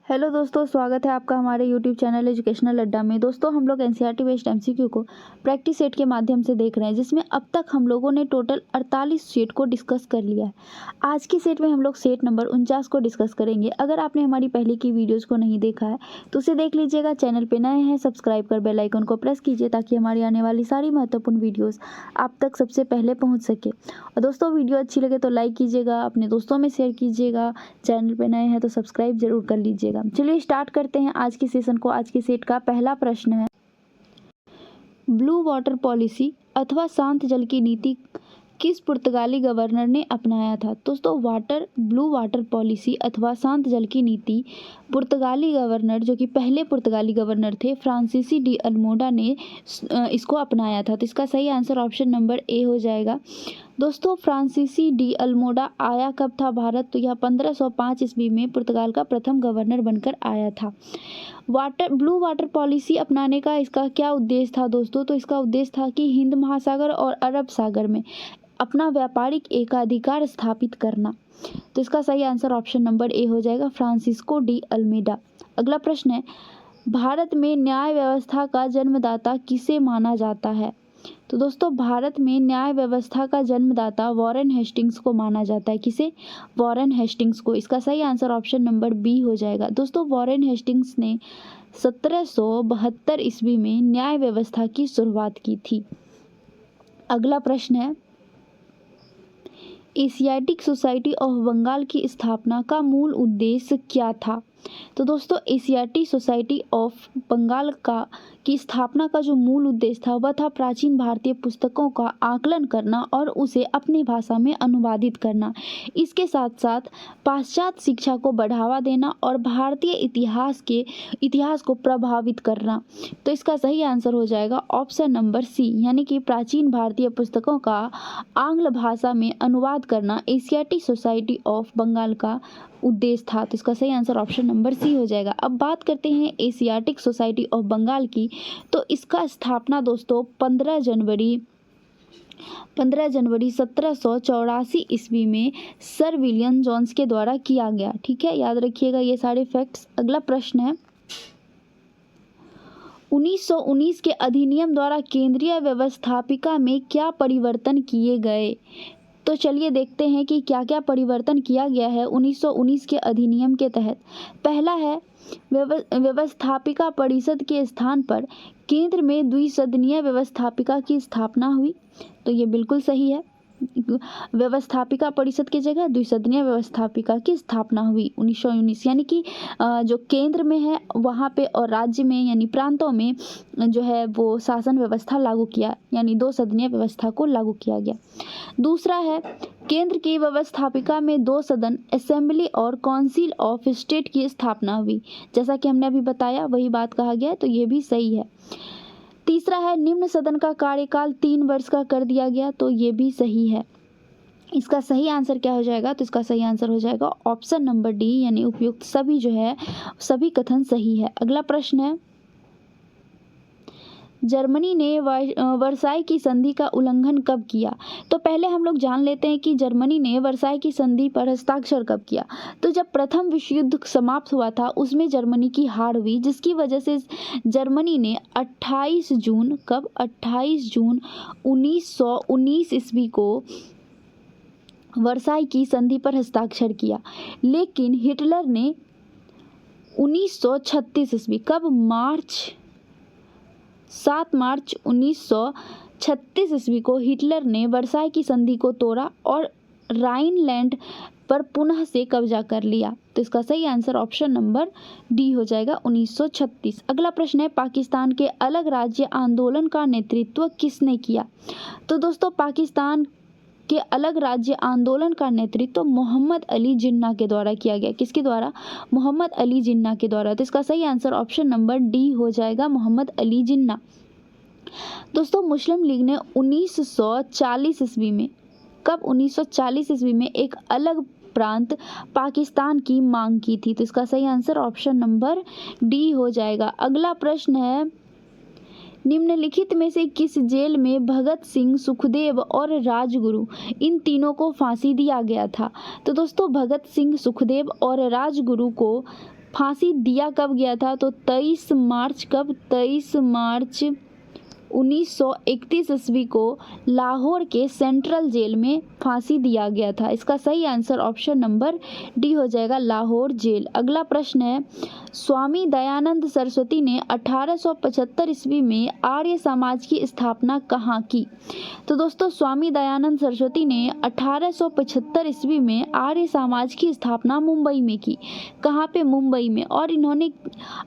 Hello दोस्तों, स्वागत है आपका हमारे यूट्यूब चैनल एजुकेशनल अड्डा में। दोस्तों, हम लोग एनसीईआरटी बेस्ड एमसीक्यू को प्रैक्टिस सेट के माध्यम से देख रहे हैं, जिसमें अब तक हम लोगों ने टोटल 48 सेट को डिस्कस कर लिया है। आज की सेट में हम लोग सेट नंबर 49 को डिस्कस करेंगे। अगर आपने हमारी पहले की वीडियोज़ को नहीं देखा है तो उसे देख लीजिएगा। चैनल पर नए हैं, सब्सक्राइब कर बेल आइकन को प्रेस कीजिए ताकि हमारी आने वाली सारी महत्वपूर्ण वीडियोज़ आप तक सबसे पहले पहुँच सके। और दोस्तों, वीडियो अच्छी लगे तो लाइक कीजिएगा, अपने दोस्तों में शेयर कीजिएगा। चैनल पर नए हैं तो सब्सक्राइब जरूर कर लीजिएगा। चलिए स्टार्ट करते हैं आज के सेशन को। आज के सेट का पहला प्रश्न है, ब्लू वाटर पॉलिसी अथवा शांत जल की नीति किस पुर्तगाली गवर्नर ने अपनाया था। दोस्तों, ब्लू वाटर पॉलिसी अथवा शांत जल की नीति पुर्तगाली गवर्नर, जो कि पहले पुर्तगाली गवर्नर थे, फ्रांसीसी डी अल्मोडा ने इसको अपनाया था। तो इसका सही आंसर ऑप्शन नंबर ए हो जाएगा। दोस्तों, फ्रांसीसी डी अल्मोडा आया कब था भारत? तो यह 1505 ईस्वी में पुर्तगाल का प्रथम गवर्नर बनकर आया था। ब्लू वाटर पॉलिसी अपनाने का इसका क्या उद्देश्य था दोस्तों? तो इसका उद्देश्य था कि हिंद महासागर और अरब सागर में अपना व्यापारिक एकाधिकार स्थापित करना। तो इसका सही आंसर ऑप्शन नंबर ए हो जाएगा, फ्रांसिस्को डी अल्मेडा। अगला प्रश्न है, भारत में न्याय व्यवस्था का जन्मदाता किसे माना जाता है? तो दोस्तों, भारत में न्याय व्यवस्था का जन्मदाता वॉरेन हेस्टिंग्स को माना जाता है। किसे? वॉरेन हेस्टिंग्स को। इसका सही आंसर ऑप्शन नंबर बी हो जाएगा। दोस्तों, वॉरेन हेस्टिंग्स ने 1772 ईस्वी में न्याय व्यवस्था की शुरुआत की थी। अगला प्रश्न है, एशियाटिक सोसाइटी ऑफ बंगाल की स्थापना का मूल उद्देश्य क्या था? तो दोस्तों, एशियाटिक सोसाइटी ऑफ बंगाल की स्थापना का जो मूल उद्देश्य था वह था प्राचीन भारतीय पुस्तकों का आकलन करना और उसे अपनी भाषा में अनुवादित करना। इसके साथ साथ पाश्चात्य शिक्षा को बढ़ावा देना और भारतीय इतिहास को प्रभावित करना। तो इसका सही आंसर हो जाएगा ऑप्शन नंबर सी, यानी कि प्राचीन भारतीय पुस्तकों का आंग्ल भाषा में अनुवाद करना एशियाटिक सोसाइटी ऑफ बंगाल का उद्देश्य था। तो इसका सही आंसर ऑप्शन नंबर सी हो जाएगा। अब बात करते हैं एशियाटिक सोसाइटी ऑफ बंगाल की। तो इसका स्थापना दोस्तों 15 जनवरी 1784 ईस्वी में सर विलियम जोन्स के द्वारा किया गया। ठीक है, याद रखिएगा ये सारे फैक्ट्स। अगला प्रश्न है, 1919 के अधिनियम द्वारा केंद्रीय व्यवस्थापिका में क्या परिवर्तन किए गए? तो चलिए देखते हैं कि क्या क्या परिवर्तन किया गया है 1919 के अधिनियम के तहत। पहला है, व्यवस्थापिका परिषद के स्थान पर केंद्र में द्विसदनीय व्यवस्थापिका की स्थापना हुई। तो ये बिल्कुल सही है, व्यवस्थापिका परिषद की जगह द्विसदनीय व्यवस्थापिका की स्थापना हुई 1919, यानी कि जो केंद्र में है वहाँ पे और राज्य में यानी प्रांतों में जो है वो शासन व्यवस्था लागू किया, यानी दो सदनीय व्यवस्था को लागू किया गया। दूसरा है, केंद्र की व्यवस्थापिका में दो सदन असेंबली और काउंसिल ऑफ स्टेट की स्थापना हुई। जैसा कि हमने अभी बताया वही बात कहा गया, तो ये भी सही है। तीसरा है, निम्न सदन का कार्यकाल 3 वर्ष का कर दिया गया। तो ये भी सही है। इसका सही आंसर क्या हो जाएगा? तो इसका सही आंसर हो जाएगा ऑप्शन नंबर डी, यानी उपयुक्त सभी जो है सभी कथन सही है। अगला प्रश्न है, जर्मनी ने वर्साई की संधि का उल्लंघन कब किया? तो पहले हम लोग जान लेते हैं कि जर्मनी ने वर्साई की संधि पर हस्ताक्षर कब किया। तो जब प्रथम विश्व युद्ध समाप्त हुआ था उसमें जर्मनी की हार हुई, जिसकी वजह से जर्मनी ने 28 जून 1919 ईस्वी को वर्साई की संधि पर हस्ताक्षर किया। लेकिन हिटलर ने 1936 ईस्वी कब 7 मार्च 1936 ईस्वी को हिटलर ने वर्साई की संधि को तोड़ा और राइनलैंड पर पुनः से कब्जा कर लिया। तो इसका सही आंसर ऑप्शन नंबर डी हो जाएगा, 1936। अगला प्रश्न है, पाकिस्तान के अलग राज्य आंदोलन का नेतृत्व किसने किया? तो दोस्तों, पाकिस्तान के अलग राज्य आंदोलन का नेतृत्व मोहम्मद अली जिन्ना के द्वारा किया गया। किसके द्वारा? मोहम्मद अली जिन्ना के द्वारा। तो इसका सही आंसर ऑप्शन नंबर डी हो जाएगा, मोहम्मद अली जिन्ना। दोस्तों, मुस्लिम लीग ने 1940 ईस्वी में 1940 ईस्वी में एक अलग प्रांत पाकिस्तान की मांग की थी। तो इसका सही आंसर ऑप्शन नंबर डी हो जाएगा। अगला प्रश्न है, निम्नलिखित में से किस जेल में भगत सिंह, सुखदेव और राजगुरु इन तीनों को फांसी दिया गया था? तो दोस्तों, भगत सिंह, सुखदेव और राजगुरु को फांसी दिया कब गया था? तो 23 मार्च कब? 23 मार्च 1931 ईस्वी को लाहौर के सेंट्रल जेल में फांसी दिया गया था। इसका सही आंसर ऑप्शन नंबर डी हो जाएगा, लाहौर जेल। अगला प्रश्न है, स्वामी दयानंद सरस्वती ने 1875 ईस्वी में आर्य समाज की स्थापना कहाँ की? तो दोस्तों स्वामी दयानंद सरस्वती ने 1875 ईस्वी में आर्य समाज की स्थापना मुंबई में की। कहाँ पे? मुंबई में। और इन्होंने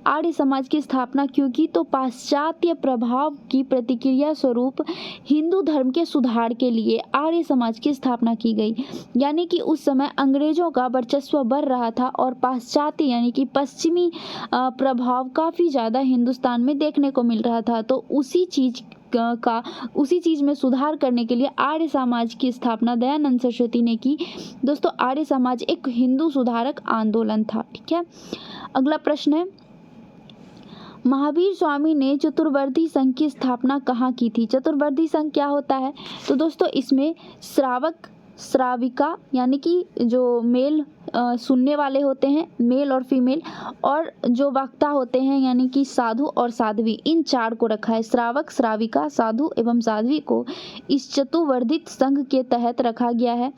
आर्य समाज की स्थापना क्यों की? तो पाश्चात्य प्रभाव की प्रतिक्रिया स्वरूप हिंदू धर्म के सुधार के लिए आर्य समाज की स्थापना की गई। यानी कि उस समय अंग्रेजों का वर्चस्व बढ़ रहा था और पाश्चात्य यानी कि पश्चिमी प्रभाव काफ़ी ज़्यादा हिंदुस्तान में देखने को मिल रहा था। तो उसी चीज़ में सुधार करने के लिए आर्य समाज की स्थापना दयानंद सरस्वती ने की। दोस्तों आर्य समाज एक हिंदू सुधारक आंदोलन था। ठीक है, अगला प्रश्न है, महावीर स्वामी ने चतुर्वर्दी संघ की स्थापना कहाँ की थी? चतुर्वर्दी संघ क्या होता है? तो दोस्तों इसमें श्रावक श्राविका यानी कि जो मेल सुनने वाले होते हैं, मेल और फीमेल, और जो वक्ता होते हैं यानी कि साधु और साध्वी, इन चार को रखा है। श्रावक, श्राविका, साधु एवं साध्वी को इस चतुर्वर्दित संघ के तहत रखा गया है।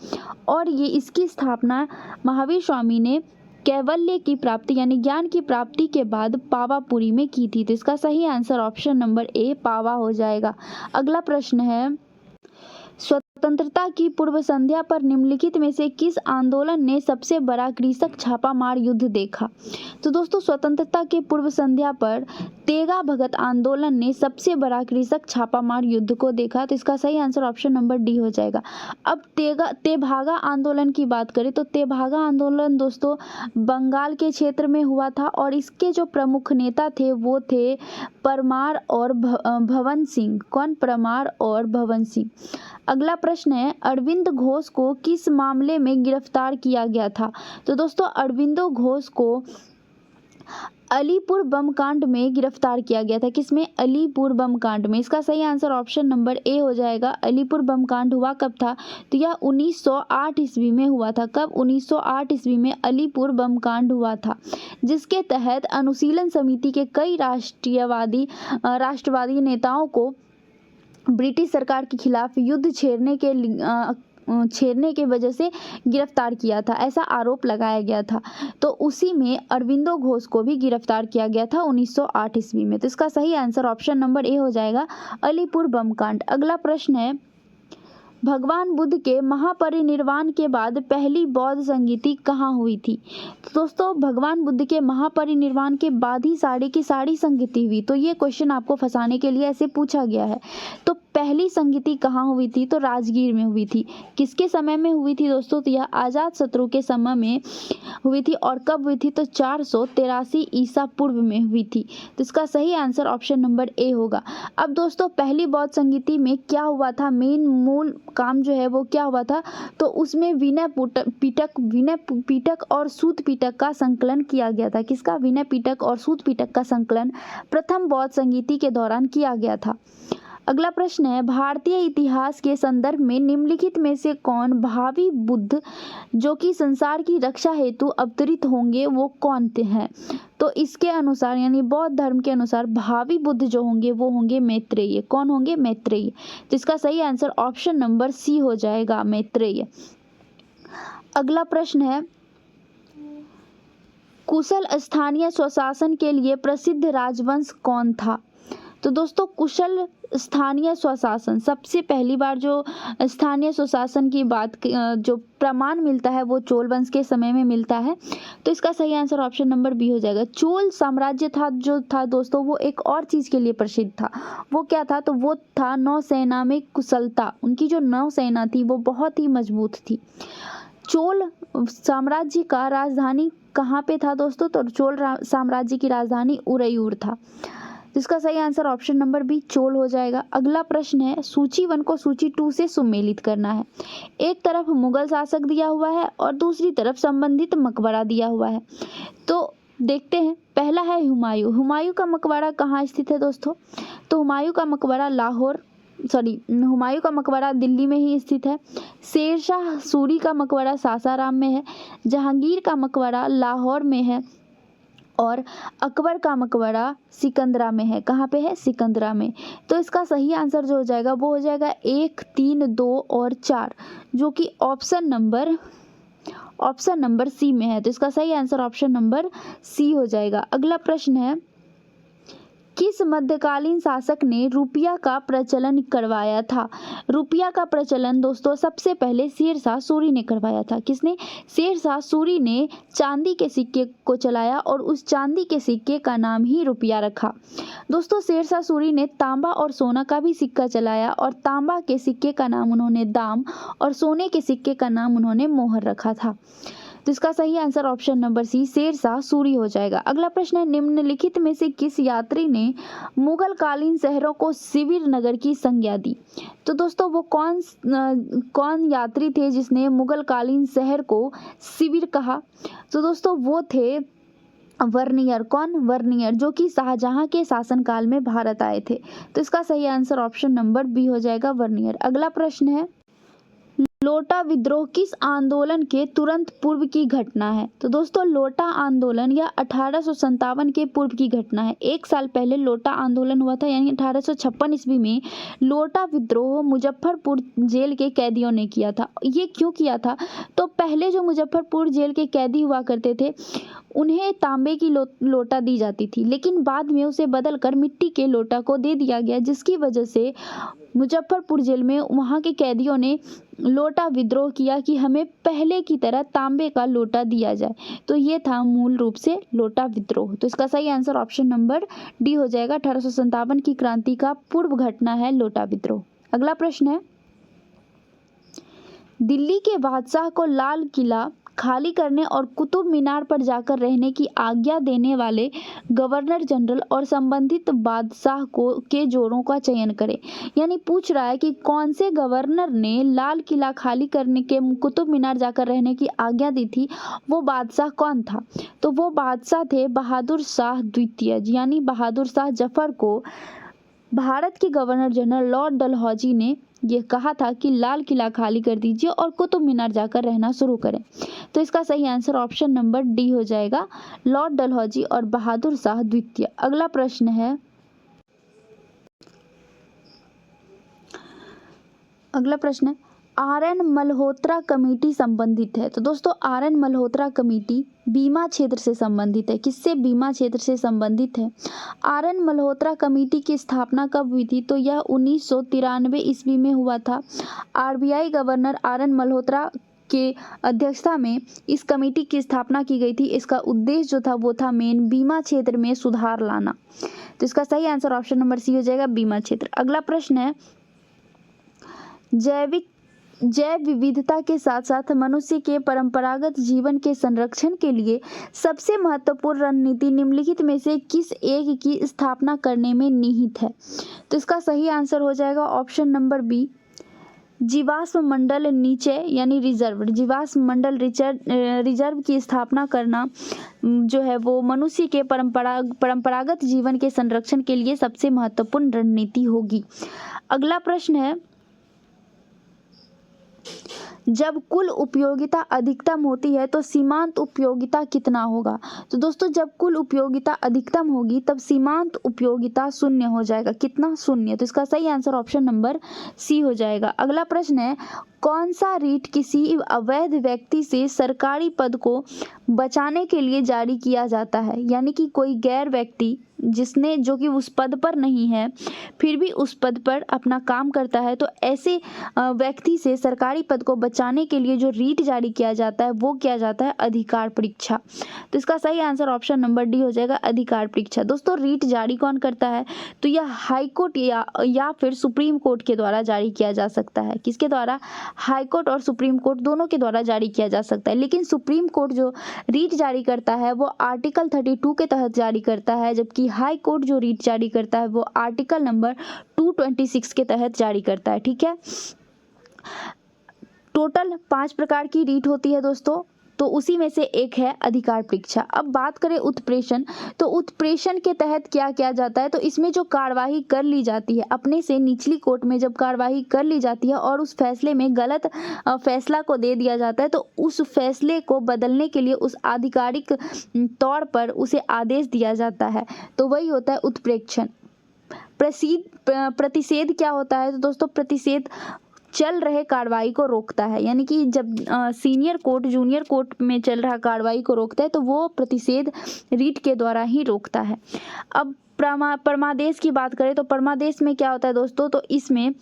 और ये इसकी स्थापना महावीर स्वामी ने कैवल्य की प्राप्ति यानी ज्ञान की प्राप्ति के बाद पावापुरी में की थी। तो इसका सही आंसर ऑप्शन नंबर ए पावा हो जाएगा। अगला प्रश्न है, स्वतंत्रता की पूर्व संध्या पर निम्नलिखित में से किस आंदोलन ने सबसे बड़ा कृषक छापामार युद्ध देखा? तो दोस्तों स्वतंत्रता के पूर्व संध्या पर तेगा भगत आंदोलन ने सबसे बड़ा कृषक छापामार युद्ध को देखा। तो इसका सही आंसर ऑप्शन नंबर डी हो जाएगा। अब तेभागा आंदोलन की बात करें तो तेभागा आंदोलन दोस्तों बंगाल के क्षेत्र में हुआ था और इसके जो प्रमुख नेता थे वो थे परमार और भवन सिंह। कौन? परमार और भवन सिंह। अगला प्रश्न है, अरविंद घोष को किस मामले में गिरफ्तार किया गया था? तो दोस्तों अरविंदो घोष को अलीपुर बम कांड में गिरफ्तार किया गया था। किसमें? अलीपुर बम कांड में। इसका सही आंसर ऑप्शन नंबर ए हो जाएगा। अलीपुर बम कांड हुआ कब था? तो यह 1908 ईस्वी में हुआ था। कब? 1908 ईस्वी में अलीपुर बम कांड हुआ था, जिसके तहत अनुशीलन समिति के कई राष्ट्रवादी नेताओं को ब्रिटिश सरकार के खिलाफ युद्ध छेड़ने के वजह से गिरफ्तार किया था, ऐसा आरोप लगाया गया था। तो उसी में अरविंदो घोष को भी गिरफ्तार किया गया था 1908 ईस्वी में। तो इसका सही आंसर ऑप्शन नंबर ए हो जाएगा, अलीपुर बम कांड। अगला प्रश्न है, भगवान बुद्ध के महापरिनिर्वाण के बाद पहली बौद्ध संगीति कहाँ हुई थी? तो दोस्तों भगवान बुद्ध के महापरिनिर्वाण के बाद ही साड़ी की साड़ी संगीति हुई। तो ये क्वेश्चन आपको फंसाने के लिए ऐसे पूछा गया है। तो पहली संगीति कहाँ हुई थी? तो राजगीर में हुई थी। किसके समय में हुई थी दोस्तों? तो यह अजात शत्रु के समय में हुई थी। और कब हुई थी? तो 483 ईसा पूर्व में हुई थी। तो इसका सही आंसर ऑप्शन नंबर ए होगा। अब दोस्तों पहली बौद्ध संगीति में क्या हुआ था? मेन मूल काम जो है वो क्या हुआ था? तो उसमें विनय पिटक और सूत पिटक का संकलन किया गया था। किसका? विनय पिटक और सूत पिटक का संकलन प्रथम बौद्ध संगीति के दौरान किया गया था। अगला प्रश्न है, भारतीय इतिहास के संदर्भ में निम्नलिखित में से कौन भावी बुद्ध जो कि संसार की रक्षा हेतु अवतरित होंगे वो कौन हैं? तो इसके अनुसार यानी बौद्ध धर्म के अनुसार भावी बुद्ध जो होंगे वो होंगे मैत्रेय। कौन होंगे? मैत्रेय। तो इसका सही आंसर ऑप्शन नंबर सी हो जाएगा, मैत्रेय। अगला प्रश्न है, कुशल स्थानीय स्वशासन के लिए प्रसिद्ध राजवंश कौन था? तो दोस्तों कुशल स्थानीय स्वशासन, सबसे पहली बार जो स्थानीय स्वशासन की बात जो प्रमाण मिलता है वो चोल वंश के समय में मिलता है। तो इसका सही आंसर ऑप्शन नंबर बी हो जाएगा। चोल साम्राज्य जो था दोस्तों वो एक और चीज़ के लिए प्रसिद्ध था। वो क्या था? तो वो था नौसेना में कुशलता। उनकी जो नौसेना थी वो बहुत ही मजबूत थी। चोल साम्राज्य का राजधानी कहाँ पे था दोस्तों? तो चोल साम्राज्य की राजधानी उरैयूर था। जिसका सही answer option number B Chola हो जाएगा। अगला प्रश्न है, सूची 1 को सूची 2 से सुमेलित करना है। एक तरफ मुगल शासक दिया हुआ है और दूसरी तरफ संबंधित मकबरा दिया हुआ है। तो देखते हैं, पहला है हुमायूं। हुमायूं का मकबरा कहाँ स्थित है दोस्तों? तो हुमायूं का मकबरा दिल्ली में ही स्थित है। शेरशाह सूरी का मकबरा सासाराम में है। जहांगीर का मकबरा लाहौर में है। और अकबर का मकबरा सिकंदरा में है। कहाँ पे है? सिकंदरा में। तो इसका सही आंसर जो हो जाएगा वो हो जाएगा 1, 3, 2 और 4, जो कि ऑप्शन नंबर सी में है। तो इसका सही आंसर ऑप्शन नंबर सी हो जाएगा। अगला प्रश्न है, किस मध्यकालीन शासक ने रुपया का प्रचलन करवाया था? रुपया का प्रचलन दोस्तों सबसे पहले शेरशाह सूरी ने करवाया था। किसने? शेरशाह सूरी ने चांदी के सिक्के को चलाया और उस चांदी के सिक्के का नाम ही रुपया रखा। दोस्तों शेरशाह सूरी ने तांबा और सोना का भी सिक्का चलाया और तांबा के सिक्के का नाम उन्होंने दाम और सोने के सिक्के का नाम उन्होंने मोहर रखा था। तो इसका सही answer option number C Sher Shah Suri हो जाएगा। अगला प्रश्न है, निम्नलिखित में से किस यात्री ने मुगल कालीन शहरों को शिविर नगर की संज्ञा दी? तो दोस्तों वो कौन यात्री थे जिसने मुगल कालीन शहर को शिविर कहा? तो दोस्तों वो थे वर्नियर। कौन? वर्नियर, जो कि शाहजहां के शासनकाल में भारत आए थे। तो इसका सही आंसर ऑप्शन नंबर बी हो जाएगा, वर्नियर। अगला प्रश्न है, लोटा विद्रोह किस आंदोलन के तुरंत पूर्व की घटना है? तो दोस्तों लोटा आंदोलन या 1857 के पूर्व की घटना है। एक साल पहले लोटा आंदोलन हुआ था, यानी 1856 ईस्वी में लोटा विद्रोह मुजफ्फरपुर जेल के कैदियों ने किया था। ये क्यों किया था? तो पहले जो मुजफ्फरपुर जेल के कैदी हुआ करते थे उन्हें तांबे की लोटा दी जाती थी, लेकिन बाद में उसे बदलकर मिट्टी के लोटा को दे दिया गया, जिसकी वजह से मुजफ्फरपुर जेल में वहाँ के कैदियों ने लोटा विद्रोह किया कि हमें पहले की तरह तांबे का लोटा दिया जाए। तो ये था मूल रूप से लोटा विद्रोह। तो इसका सही आंसर ऑप्शन नंबर डी हो जाएगा। 1857 की क्रांति का पूर्व घटना है लोटा विद्रोह। अगला प्रश्न है, दिल्ली के बादशाह को लाल किला खाली करने और कुतुब मीनार पर जाकर रहने की आज्ञा देने वाले गवर्नर जनरल और संबंधित बादशाह के जोड़ों का चयन करें। यानी पूछ रहा है कि कौन से गवर्नर ने लाल किला खाली करने के कुतुब मीनार जाकर रहने की आज्ञा दी थी, वो बादशाह कौन था? तो वो बादशाह थे बहादुर शाह द्वितीय। यानी बहादुर शाह जफर को भारत के गवर्नर जनरल लॉर्ड डलहौजी ने यह कहा था कि लाल किला खाली कर दीजिए और कुतुब मीनार जाकर रहना शुरू करें। तो इसका सही आंसर ऑप्शन नंबर डी हो जाएगा, लॉर्ड डलहौजी और बहादुर शाह द्वितीय। अगला प्रश्न है, आर एन मल्होत्रा कमेटी संबंधित है। तो दोस्तों आर एन मल्होत्रा कमेटी बीमा क्षेत्र से संबंधित है। किससे? बीमा क्षेत्र से संबंधित है। आर एन मल्होत्रा कमेटी की स्थापना कब हुई थी? तो यह 1993 ईस्वी में हुआ था। RBI governor R N Malhotra के अध्यक्षता में इस कमेटी की स्थापना की गई थी। इसका उद्देश्य जो था वो था मेन बीमा क्षेत्र में सुधार लाना। तो इसका सही आंसर ऑप्शन नंबर सी हो जाएगा, बीमा क्षेत्र। अगला प्रश्न है, जैव विविधता के साथ साथ मनुष्य के परंपरागत जीवन के संरक्षण के लिए सबसे महत्वपूर्ण रणनीति निम्नलिखित में से किस एक की स्थापना करने में निहित है? तो इसका सही आंसर हो जाएगा ऑप्शन नंबर बी, जीवाश्म मंडल नीचे यानी रिजर्व। जीवाश्म मंडल रिजर्व की स्थापना करना जो है वो मनुष्य के परंपरागत जीवन के संरक्षण के लिए सबसे महत्वपूर्ण रणनीति होगी। अगला प्रश्न है, जब कुल उपयोगिता अधिकतम होती है तो सीमांत उपयोगिता कितना होगा? तो दोस्तों जब कुल उपयोगिता अधिकतम होगी तब सीमांत उपयोगिता शून्य हो जाएगा। कितना? शून्य। तो इसका सही आंसर ऑप्शन नंबर सी हो जाएगा। अगला प्रश्न है, कौन सा रीट किसी अवैध व्यक्ति से सरकारी पद को बचाने के लिए जारी किया जाता है? यानी कि कोई गैर व्यक्ति जो कि उस पद पर नहीं है फिर भी उस पद पर अपना काम करता है, तो ऐसे व्यक्ति से सरकारी पद को बचाने के लिए जो रीट जारी किया जाता है वो किया जाता है अधिकार परीक्षा। तो इसका सही आंसर ऑप्शन नंबर डी हो जाएगा, अधिकार परीक्षा। दोस्तों रीट जारी कौन करता है? तो यह हाई कोर्ट या फिर सुप्रीम कोर्ट के द्वारा जारी किया जा सकता है। किसके द्वारा? हाई कोर्ट और सुप्रीम कोर्ट दोनों के द्वारा जारी किया जा सकता है। लेकिन सुप्रीम कोर्ट जो रीट जारी करता है वो आर्टिकल 32 के तहत जारी करता है, जबकि हाई कोर्ट जो रीट जारी करता है वो आर्टिकल नंबर 226 के तहत जारी करता है। ठीक है, टोटल 5 प्रकार की रीट होती है दोस्तों। तो उसी में से एक है अधिकार परीक्षा। अब बात करें उत्प्रेषण, तो उत्प्रेषण के तहत क्या किया जाता है, तो इसमें जो कार्यवाही कर ली जाती है अपने से निचली कोर्ट में, जब कार्यवाही कर ली जाती है और उस फैसले में गलत फैसला को दे दिया जाता है, तो उस फैसले को बदलने के लिए उस आधिकारिक तौर पर उसे आदेश दिया जाता है, तो वही होता है उत्प्रेक्षण। प्रतिषेध क्या होता है, तो दोस्तों प्रतिषेध चल रहे कार्रवाई को रोकता है, यानी कि जब सीनियर कोर्ट जूनियर कोर्ट में चल रहा कार्रवाई को रोकता है तो वो प्रतिषेध रीट के द्वारा ही रोकता है। अब परमादेश की बात करें तो परमादेश में क्या होता है दोस्तों, तो इसमें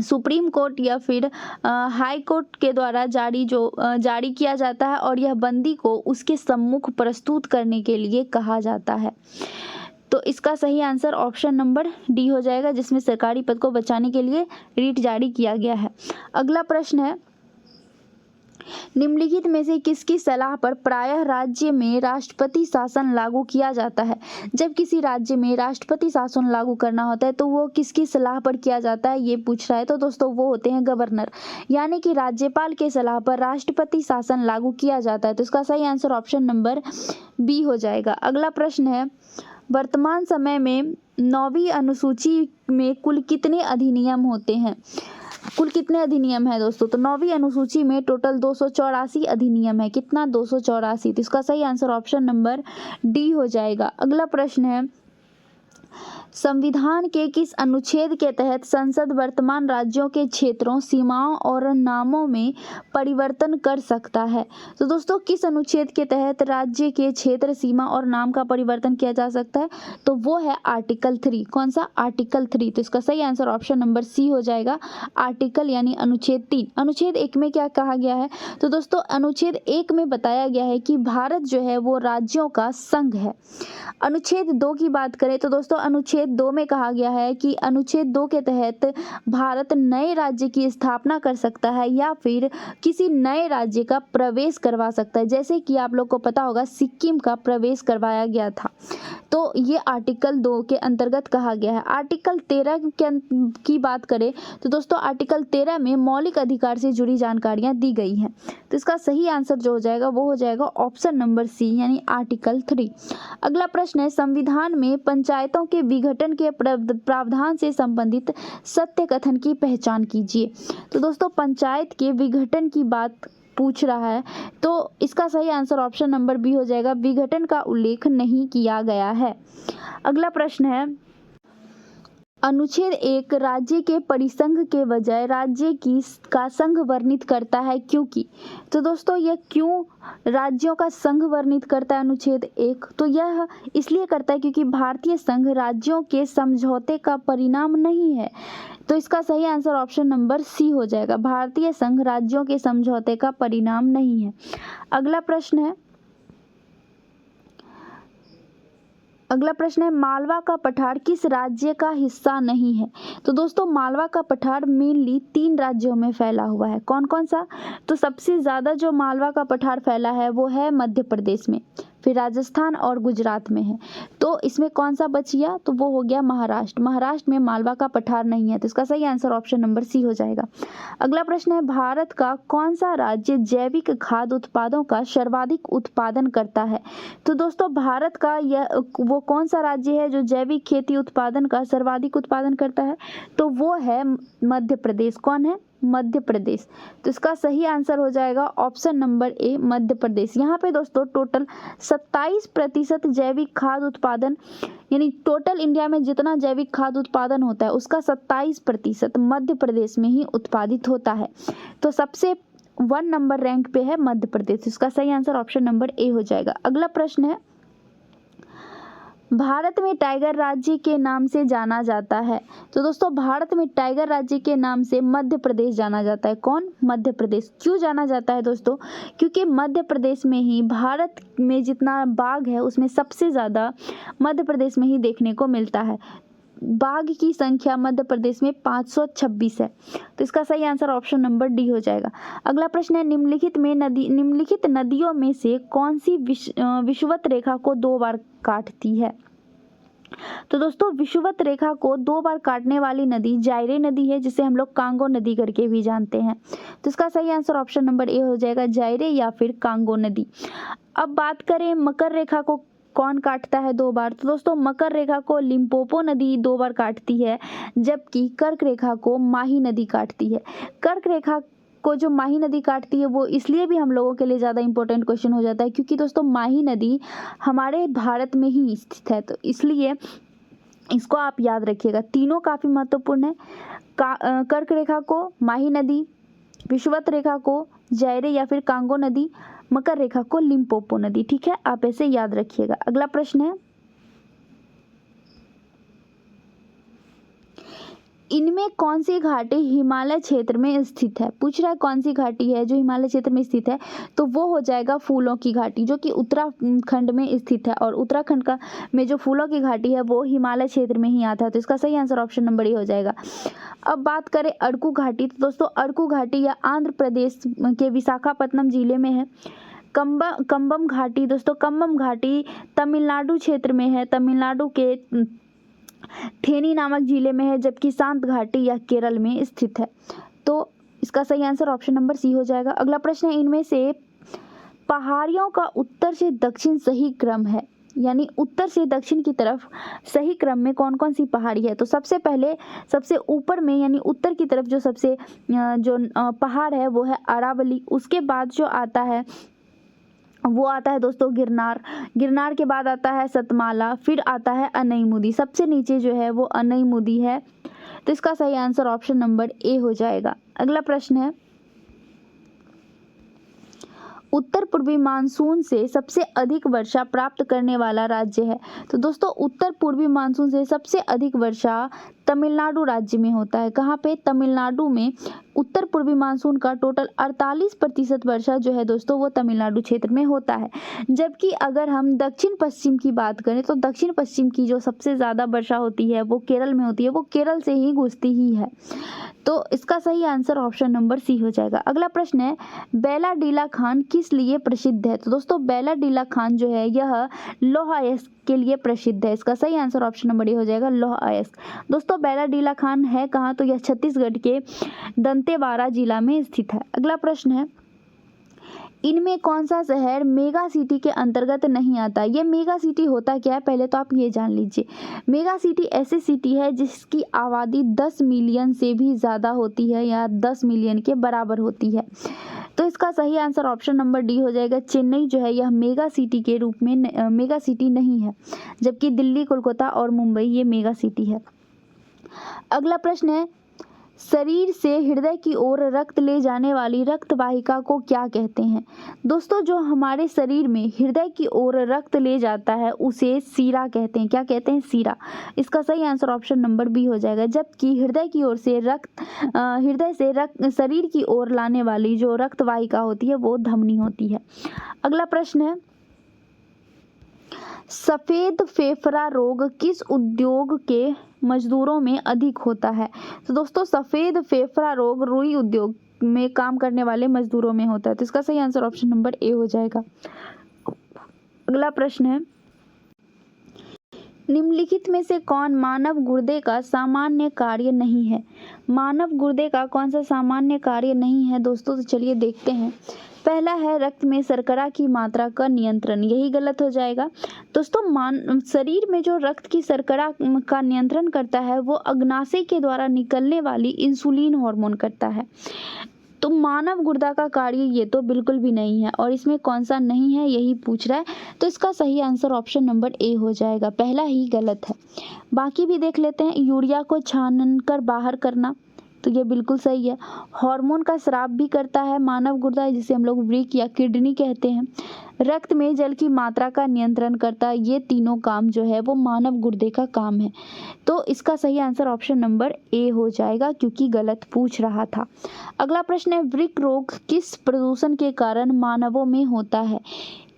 सुप्रीम कोर्ट या फिर हाई कोर्ट के द्वारा जारी किया जाता है और यह बंदी को उसके सम्मुख प्रस्तुत करने के लिए कहा जाता है। तो इसका सही आंसर ऑप्शन नंबर डी हो जाएगा, जिसमें सरकारी पद को बचाने के लिए रीट जारी किया गया है। अगला प्रश्न है, निम्नलिखित में से किसकी सलाह पर प्रायः राज्य में राष्ट्रपति शासन लागू किया जाता है। जब किसी राज्य में राष्ट्रपति शासन लागू करना होता है तो वो किसकी सलाह पर किया जाता है, ये पूछ रहा है। तो दोस्तों वो होते हैं गवर्नर, यानी कि राज्यपाल के सलाह पर राष्ट्रपति शासन लागू किया जाता है। तो इसका सही आंसर ऑप्शन नंबर बी हो जाएगा। अगला प्रश्न है, वर्तमान समय में 9वीं अनुसूची में कुल कितने अधिनियम होते हैं। कुल कितने अधिनियम है दोस्तों, तो 9वीं अनुसूची में टोटल 284 अधिनियम है। कितना, 284। तो इसका सही आंसर ऑप्शन नंबर डी हो जाएगा। अगला प्रश्न है, संविधान के किस अनुच्छेद के तहत संसद वर्तमान राज्यों के क्षेत्रों, सीमाओं और नामों में परिवर्तन कर सकता है। तो दोस्तों किस अनुच्छेद के तहत राज्य के क्षेत्र, सीमा और नाम का परिवर्तन किया जा सकता है, तो वो है आर्टिकल 3। कौन सा, आर्टिकल 3। तो इसका सही आंसर ऑप्शन नंबर सी हो जाएगा, आर्टिकल यानी अनुच्छेद 3। अनुच्छेद 1 में क्या कहा गया है, तो दोस्तों अनुच्छेद 1 में बताया गया है कि भारत जो है वो राज्यों का संघ है। अनुच्छेद 2 की बात करें तो दोस्तों अनुच्छेद 2 में कहा गया है कि अनुच्छेद 2 के तहत भारत नए राज्य की स्थापना कर सकता है या फिर किसी नए राज्य का प्रवेश करवा सकता है, जैसे कि आप लोग को पता होगा सिक्किम का प्रवेश करवाया गया था। तो ये आर्टिकल 2 के अंतर्गत कहा गया है। आर्टिकल 13 की बात करें तो दोस्तों आर्टिकल 13 में मौलिक अधिकार से जुड़ी जानकारियां दी गई हैं। तो इसका सही आंसर जो हो जाएगा वो हो जाएगा ऑप्शन नंबर सी, यानी आर्टिकल 3। अगला प्रश्न है, संविधान में पंचायतों के विघटन के प्रावधान से संबंधित सत्य कथन की पहचान कीजिए। तो दोस्तों पंचायत के विघटन की बात पूछ रहा है, तो इसका सही आंसर ऑप्शन नंबर बी हो जाएगा, विघटन का उल्लेख नहीं किया गया है। अगला प्रश्न है, अनुच्छेद 1 राज्य के परिसंघ के बजाय राज्य का संघ वर्णित करता है क्योंकि। तो दोस्तों यह क्यों राज्यों का संघ वर्णित करता है अनुच्छेद 1, तो यह इसलिए करता है क्योंकि भारतीय संघ राज्यों के समझौते का परिणाम नहीं है। तो इसका सही आंसर ऑप्शन नंबर सी हो जाएगा, भारतीय संघ राज्यों के समझौते का परिणाम नहीं है। अगला प्रश्न है, मालवा का पठार किस राज्य का हिस्सा नहीं है। तो दोस्तों मालवा का पठार मेनली 3 राज्यों में फैला हुआ है। कौन कौन सा, तो सबसे ज़्यादा जो मालवा का पठार फैला है वो है मध्य प्रदेश में, फिर राजस्थान और गुजरात में है। तो इसमें कौन सा बच गया, तो वो हो गया महाराष्ट्र। महाराष्ट्र में मालवा का पठार नहीं है, तो इसका सही आंसर ऑप्शन नंबर सी हो जाएगा। अगला प्रश्न है, भारत का कौन सा राज्य जैविक खाद्य उत्पादों का सर्वाधिक उत्पादन करता है। तो दोस्तों भारत का वो कौन सा राज्य है जो जैविक खेती उत्पादन का सर्वाधिक उत्पादन करता है, तो वो है मध्य प्रदेश। कौन है, मध्य प्रदेश। तो इसका सही आंसर हो जाएगा option number A, Madhya Pradesh. यहाँ पे दोस्तों टोटल 27% जैविक खाद्य उत्पादन, यानी टोटल इंडिया में जितना जैविक खाद्य उत्पादन होता है उसका 27% मध्य प्रदेश में ही उत्पादित होता है। तो सबसे 1 नंबर रैंक पे है मध्य प्रदेश। इसका सही आंसर ऑप्शन नंबर ए हो जाएगा। अगला प्रश्न है, भारत में टाइगर राज्य के नाम से जाना जाता है। तो दोस्तों भारत में टाइगर राज्य के नाम से मध्य प्रदेश जाना जाता है। कौन, मध्य प्रदेश। क्यों जाना जाता है दोस्तों, क्योंकि मध्य प्रदेश में ही भारत में जितना बाघ है उसमें सबसे ज़्यादा मध्य प्रदेश में ही देखने को मिलता है। बाघ की संख्या मध्य प्रदेश में 526 है। तो इसका सही आंसर ऑप्शन नंबर डी हो जाएगा। अगला प्रश्न है, निम्नलिखित नदियों में से कौन सी विषुवत रेखा को 2 बार काटती है। तो दोस्तों विषुवत रेखा को 2 बार काटने वाली नदी जायरे नदी है, जिसे हम लोग कांगो नदी करके भी जानते हैं। तो इसका सही आंसर ऑप्शन नंबर ए हो जाएगा, जायरे या फिर कांगो नदी। अब बात करें मकर रेखा को कौन काटता है 2 बार, तो दोस्तों मकर रेखा को लिम्पोपो नदी 2 बार काटती है, जबकि कर्क रेखा को माही नदी काटती है। कर्क रेखा को जो माही नदी काटती है वो इसलिए भी हम लोगों के लिए ज़्यादा इंपॉर्टेंट क्वेश्चन हो जाता है, क्योंकि दोस्तों माही नदी हमारे भारत में ही स्थित है, तो इसलिए इसको आप याद रखिएगा। तीनों काफ़ी महत्वपूर्ण है। कर्क रेखा को माही नदी, विषुवत रेखा को जायरे या फिर कांगो नदी, मकर रेखा को लिम्पोपो नदी। ठीक है, आप ऐसे याद रखिएगा। अगला प्रश्न है, इनमें कौन सी घाटी हिमालय क्षेत्र में स्थित है। पूछ रहा है कौन सी घाटी है जो हिमालय क्षेत्र में स्थित है, तो वो हो जाएगा फूलों की घाटी, जो कि उत्तराखंड में स्थित है, और उत्तराखंड का में जो फूलों की घाटी है वो हिमालय क्षेत्र में ही आता है। तो इसका सही आंसर ऑप्शन नंबर ए हो जाएगा। अब बात करें अरकू घाटी, तो दोस्तों अरकू घाटी या आंध्र प्रदेश के विशाखापट्टनम जिले में है। कंबम घाटी, दोस्तों कंबम घाटी तमिलनाडु क्षेत्र में है, तमिलनाडु के थेनी नामक जिले में है, जबकि शांत घाटी या केरल में स्थित है। तो इसका सही आंसर ऑप्शन नंबर सी हो जाएगा। अगला प्रश्न है, इनमें से पहाड़ियों का उत्तर से दक्षिण सही क्रम है, यानी उत्तर से दक्षिण की तरफ सही क्रम में कौन कौन सी पहाड़ी है। तो सबसे पहले सबसे ऊपर में यानी उत्तर की तरफ जो सबसे पहाड़ है वो है अरावली। उसके बाद जो आता है वो आता है दोस्तों गिरनार। गिरनार के बाद आता है सतमाला, फिर आता है अनईमुदी। सबसे नीचे जो है वो अनईमुदी है। तो इसका सही आंसर ऑप्शन नंबर ए हो जाएगा। अगला प्रश्न है, उत्तर पूर्वी मानसून से सबसे अधिक वर्षा प्राप्त करने वाला राज्य है। तो दोस्तों उत्तर पूर्वी मानसून से सबसे अधिक वर्षा तमिलनाडु राज्य में होता है। कहाँ पे? तमिलनाडु में उत्तर पूर्वी मानसून का टोटल 48% वर्षा जो है दोस्तों वो तमिलनाडु क्षेत्र में होता है। जबकि अगर हम दक्षिण पश्चिम की बात करें तो दक्षिण पश्चिम की जो सबसे ज़्यादा वर्षा होती है वो केरल में होती है, वो केरल से ही घुसती ही है। तो इसका सही आंसर ऑप्शन नंबर सी हो जाएगा। अगला प्रश्न है, बेलाडीला खान किस लिए प्रसिद्ध है। तो दोस्तों बेलाडीला खान जो है यह लौह अयस्क के लिए प्रसिद्ध है। इसका सही आंसर ऑप्शन नंबर ए हो जाएगा, लौह अयस्क। दोस्तों बेलाडीला खान है कहाँ, तो यह छत्तीसगढ़ के दंतेवाड़ा जिला में स्थित है। अगला प्रश्न है, इनमें कौन सा शहर मेगा सिटी के अंतर्गत नहीं आता। ये मेगा सिटी होता क्या है पहले तो आप ये जान लीजिए। मेगा सिटी ऐसी सिटी है जिसकी आबादी 10 मिलियन से भी ज़्यादा होती है या 10 मिलियन के बराबर होती है। तो इसका सही आंसर ऑप्शन नंबर डी हो जाएगा। चेन्नई जो है यह मेगा सिटी के रूप में मेगा सिटी नहीं है, जबकि दिल्ली, कोलकाता और मुंबई ये मेगा सिटी है। अगला प्रश्न है, शरीर से हृदय की ओर रक्त ले जाने वाली रक्त वाहिका को क्या कहते हैं। दोस्तों जो हमारे शरीर में हृदय की ओर रक्त ले जाता है उसे सीरा कहते हैं। क्या कहते हैं? सीरा। इसका सही आंसर ऑप्शन नंबर बी हो जाएगा। जबकि हृदय की ओर से रक्त शरीर की ओर लाने वाली जो रक्त वाहिका होती है वो धमनी होती है। अगला प्रश्न है, सफ़ेद फेफड़ा रोग किस उद्योग के मजदूरों में अधिक होता है। तो दोस्तों सफ़ेद फेफड़ा रोग रुई उद्योग में काम करने वाले मजदूरों में होता है। तो इसका सही आंसर ऑप्शन नंबर ए हो जाएगा। अगला प्रश्न है, निम्नलिखित में से कौन मानव गुर्दे का सामान्य कार्य नहीं है। मानव गुर्दे का कौन सा सामान्य कार्य नहीं है दोस्तों, तो चलिए देखते हैं। पहला है रक्त में शर्करा की मात्रा का नियंत्रण, यही गलत हो जाएगा। दोस्तों शरीर में जो रक्त की शर्करा का नियंत्रण करता है वो अग्नाशय के द्वारा निकलने वाली इंसुलिन हार्मोन करता है। तो मानव गुर्दा का कार्य ये तो बिल्कुल भी नहीं है, और इसमें कौन सा नहीं है यही पूछ रहा है। तो इसका सही आंसर ऑप्शन नंबर ए हो जाएगा, पहला ही गलत है। बाकी भी देख लेते हैं। यूरिया को छान कर बाहर करना, तो ये बिल्कुल सही है। हार्मोन का स्राव भी करता है मानव गुर्दा, जिसे हम लोग वृक्क या किडनी कहते हैं। रक्त में जल की मात्रा का नियंत्रण करता है। ये तीनों काम जो है वो मानव गुर्दे का काम है। तो इसका सही आंसर ऑप्शन नंबर ए हो जाएगा, क्योंकि गलत पूछ रहा था। अगला प्रश्न है, वृक्क रोग किस प्रदूषण के कारण मानवों में होता है।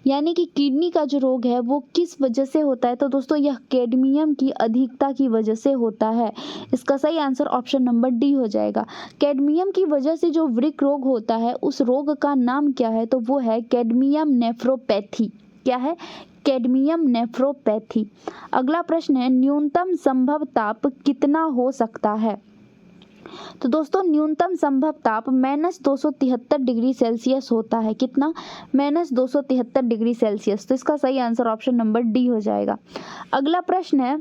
यानी कि किडनी का जो रोग है वो किस वजह से होता है। तो दोस्तों यह कैडमियम की अधिकता की वजह से होता है। इसका सही आंसर ऑप्शन नंबर डी हो जाएगा। कैडमियम की वजह से जो वृक्क रोग होता है उस रोग का नाम क्या है, तो वो है कैडमियम नेफ्रोपैथी। क्या है? Cadmium nephropathy. अगला प्रश्न है न्यूनतम संभव ताप कितना हो सकता है। तो दोस्तों न्यूनतम संभव ताप -273 डिग्री सेल्सियस होता है। कितना? -273 डिग्री सेल्सियस। तो इसका सही आंसर ऑप्शन नंबर डी हो जाएगा। अगला प्रश्न है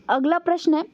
अगला प्रश्न है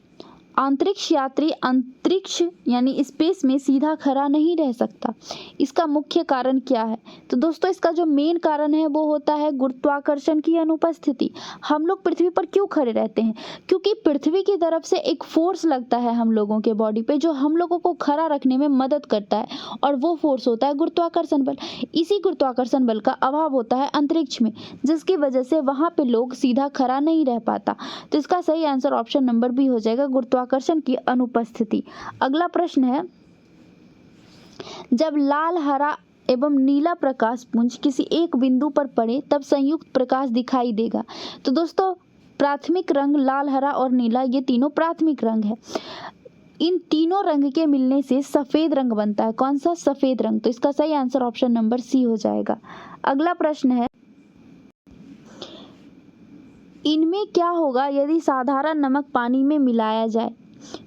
अंतरिक्ष यात्री अंतरिक्ष यानी स्पेस में सीधा खड़ा नहीं रह सकता, इसका मुख्य कारण क्या है। तो दोस्तों इसका जो मेन कारण है वो होता है गुरुत्वाकर्षण की अनुपस्थिति। हम लोग पृथ्वी पर क्यों खड़े रहते हैं? क्योंकि पृथ्वी की तरफ से एक फोर्स लगता है हम लोगों के बॉडी पे जो हम लोगों को खड़ा रखने में मदद करता है, और वो फोर्स होता है गुरुत्वाकर्षण बल। इसी गुरुत्वाकर्षण बल का अभाव होता है अंतरिक्ष में, जिसकी वजह से वहां पे लोग सीधा खड़ा नहीं रह पाता। तो इसका सही आंसर ऑप्शन नंबर बी हो जाएगा, गुरुत्वाकर्षण की अनुपस्थिति। अगला प्रश्न है जब लाल, हरा एवं नीला प्रकाश पुंज किसी एक बिंदु पर पड़े तब संयुक्त प्रकाश दिखाई देगा। तो दोस्तों प्राथमिक रंग लाल, हरा और नीला ये तीनों प्राथमिक रंग है। इन तीनों रंग के मिलने से सफेद रंग बनता है। कौन सा? सफेद रंग। तो इसका सही आंसर ऑप्शन नंबर सी हो जाएगा। अगला प्रश्न है इनमें क्या होगा यदि साधारण नमक पानी में मिलाया जाए।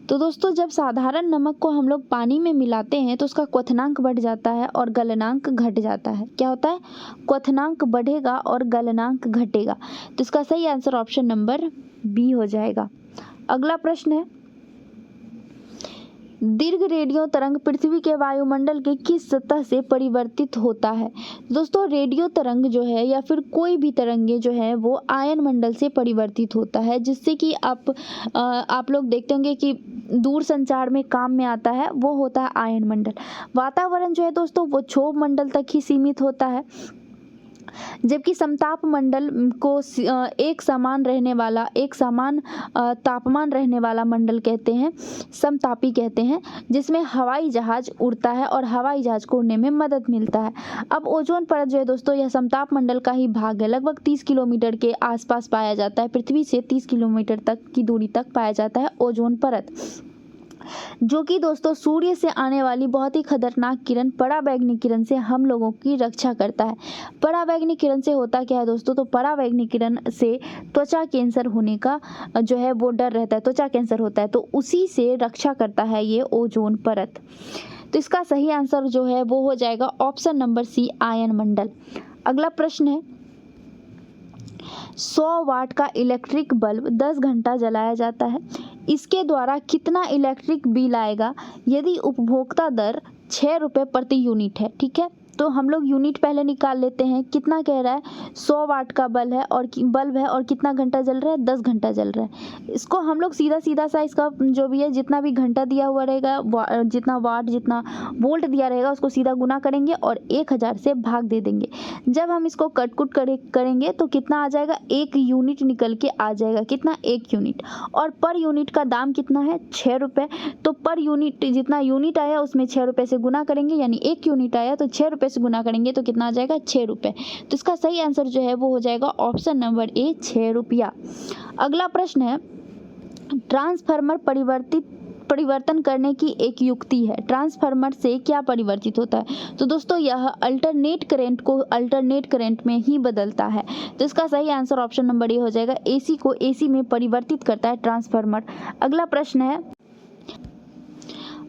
तो दोस्तों जब साधारण नमक को हम लोग पानी में मिलाते हैं तो उसका क्वथनांक बढ़ जाता है और गलनांक घट जाता है। क्या होता है? क्वथनांक बढ़ेगा और गलनांक घटेगा। तो इसका सही आंसर ऑप्शन नंबर बी हो जाएगा। अगला प्रश्न है दीर्घ रेडियो तरंग पृथ्वी के वायुमंडल के किस सतह से परिवर्तित होता है। दोस्तों रेडियो तरंग जो है या फिर कोई भी तरंगे जो है वो आयन मंडल से परिवर्तित होता है, जिससे कि आप लोग देखते होंगे कि दूर संचार में काम में आता है, वो होता है आयन मंडल। वातावरण जो है दोस्तों वो क्षोभ मंडल तक ही सीमित होता है, जबकि समताप मंडल को एक समान तापमान रहने वाला मंडल कहते हैं, समतापी कहते हैं, जिसमें हवाई जहाज उड़ता है और हवाई जहाज को उड़ने में मदद मिलता है। अब ओजोन परत जो है दोस्तों यह समताप मंडल का ही भाग है, लगभग 30 किलोमीटर के आसपास पाया जाता है। पृथ्वी से 30 किलोमीटर तक की दूरी तक पाया जाता है ओजोन परत, जो कि दोस्तों सूर्य से आने वाली बहुत ही खतरनाक किरण पराबैंगनी किरण से हम लोगों की रक्षा करता है। पराबैंगनी किरण से होता क्या है दोस्तों? तो पराबैंगनी किरण से त्वचा कैंसर होने का जो है वो डर रहता है, त्वचा कैंसर होता है, तो उसी से रक्षा करता है ये ओजोन परत। तो इसका सही आंसर जो है वो हो जाएगा ऑप्शन नंबर सी, आयन मंडल। अगला प्रश्न है 100 वाट का इलेक्ट्रिक बल्ब 10 घंटा जलाया जाता है, इसके द्वारा कितना इलेक्ट्रिक बिल आएगा यदि उपभोक्ता दर 6 रुपये प्रति यूनिट है। ठीक है, तो हम लोग यूनिट पहले निकाल लेते हैं। कितना कह रहा है? 100 वाट का बल्ब है और कितना घंटा जल रहा है? 10 घंटा जल रहा है। इसको हम लोग सीधा सा इसका जो भी है जितना भी घंटा दिया हुआ रहेगा, जितना वाट जितना वोल्ट दिया रहेगा उसको सीधा गुना करेंगे और 1000 से भाग दे देंगे। जब हम इसको कटकुट करेंगे तो कितना आ जाएगा? 1 यूनिट निकल के आ जाएगा। कितना? 1 यूनिट। और पर यूनिट का दाम कितना है? 6 रुपये। तो पर यूनिट जितना यूनिट आया उसमें 6 रुपये से गुना करेंगे, यानी 1 यूनिट आया तो 6 रुपये से गुना करेंगे तो कितना आ जाएगा? 6 रुपये। तो इसका सही आंसर जो है वो हो जाएगा ऑप्शन नंबर ए, 6 रुपया। अगला प्रश्न है ट्रांसफार्मर परिवर्तन करने की एक युक्ति है। ट्रांसफार्मर से क्या परिवर्तित होता है? तो दोस्तों यह अल्टरनेट करंट को अल्टरनेट करंट में ही बदलता है। तो इसका सही आंसर ऑप्शन नंबर ए हो जाएगा, एसी को एसी में परिवर्तित करता है ट्रांसफार्मर। अगला प्रश्न है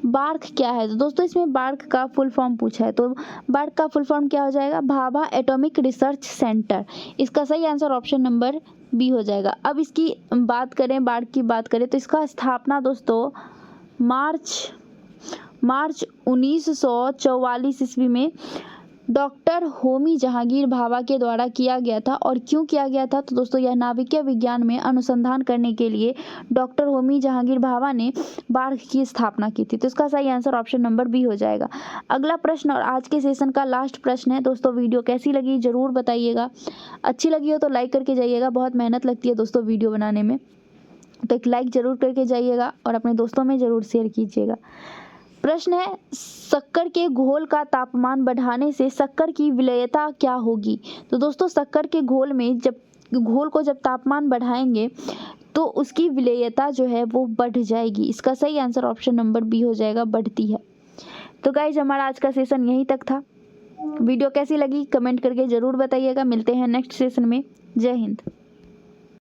बार्क क्या है? तो दोस्तों इसमें बार्क का फुल फॉर्म पूछा है, तो बार्क का फुल फॉर्म क्या हो जाएगा? Bhabha atomic research centre. इसका सही आंसर ऑप्शन नंबर बी हो जाएगा। अब इसकी बात करें, बार्क की बात करें तो इसका स्थापना दोस्तों मार्च 1944 ईस्वी में डॉक्टर होमी जहांगीर भाभा के द्वारा किया गया था। और क्यों किया गया था? तो दोस्तों यह नाभिकीय विज्ञान में अनुसंधान करने के लिए डॉक्टर होमी जहांगीर भाभा ने बार्क की स्थापना की थी। तो इसका सही आंसर ऑप्शन नंबर बी हो जाएगा। अगला प्रश्न और आज के सेशन का लास्ट प्रश्न है दोस्तों, वीडियो कैसी लगी जरूर बताइएगा। अच्छी लगी हो तो लाइक करके जाइएगा, बहुत मेहनत लगती है दोस्तों वीडियो बनाने में, तो एक लाइक जरूर करके जाइएगा और अपने दोस्तों में जरूर शेयर कीजिएगा। प्रश्न है शक्कर के घोल का तापमान बढ़ाने से शक्कर की विलयता क्या होगी? तो दोस्तों शक्कर के घोल में घोल को जब तापमान बढ़ाएंगे तो उसकी विलयता जो है वो बढ़ जाएगी। इसका सही आंसर ऑप्शन नंबर बी हो जाएगा, बढ़ती है। तो गाइज हमारा आज का सेशन यहीं तक था। वीडियो कैसी लगी कमेंट करके ज़रूर बताइएगा। मिलते हैं नेक्स्ट सेशन में। जय हिंद।